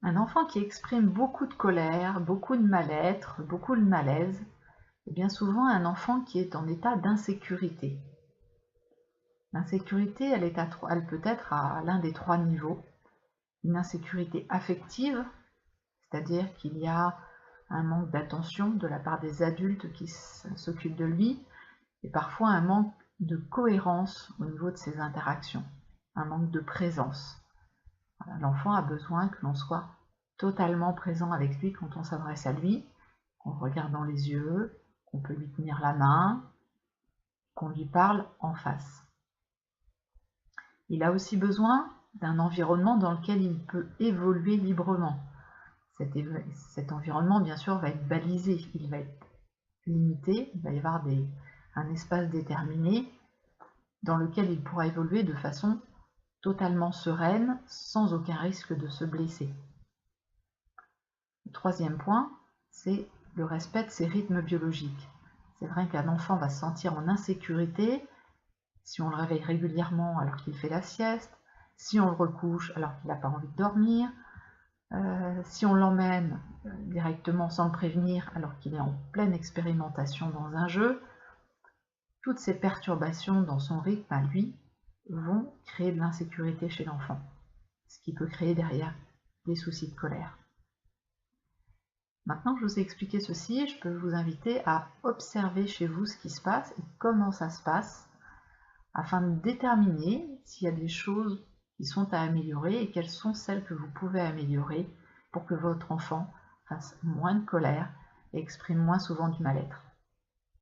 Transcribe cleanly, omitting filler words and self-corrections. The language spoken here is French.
Un enfant qui exprime beaucoup de colère, beaucoup de mal-être, beaucoup de malaise, est bien souvent un enfant qui est en état d'insécurité. L'insécurité, elle peut être à l'un des 3 niveaux. Une insécurité affective, c'est-à-dire qu'il y a un manque d'attention de la part des adultes qui s'occupent de lui, et parfois un manque de cohérence au niveau de ses interactions, un manque de présence. Voilà, l'enfant a besoin que l'on soit totalement présent avec lui quand on s'adresse à lui, qu'on le regarde dans les yeux, qu'on peut lui tenir la main, qu'on lui parle en face. Il a aussi besoin d'un environnement dans lequel il peut évoluer librement. Cet environnement, bien sûr, va être balisé, il va être limité, il va y avoir un espace déterminé dans lequel il pourra évoluer de façon totalement sereine, sans aucun risque de se blesser. Le 3e point, c'est le respect de ses rythmes biologiques. C'est vrai qu'un enfant va se sentir en insécurité si on le réveille régulièrement alors qu'il fait la sieste, si on le recouche alors qu'il n'a pas envie de dormir, si on l'emmène directement sans le prévenir alors qu'il est en pleine expérimentation dans un jeu. Toutes ces perturbations dans son rythme à lui vont créer de l'insécurité chez l'enfant, ce qui peut créer derrière des soucis de colère. Maintenant que je vous ai expliqué ceci, je peux vous inviter à observer chez vous ce qui se passe et comment ça se passe, afin de déterminer s'il y a des choses qui sont à améliorer et quelles sont celles que vous pouvez améliorer pour que votre enfant fasse moins de colère et exprime moins souvent du mal-être.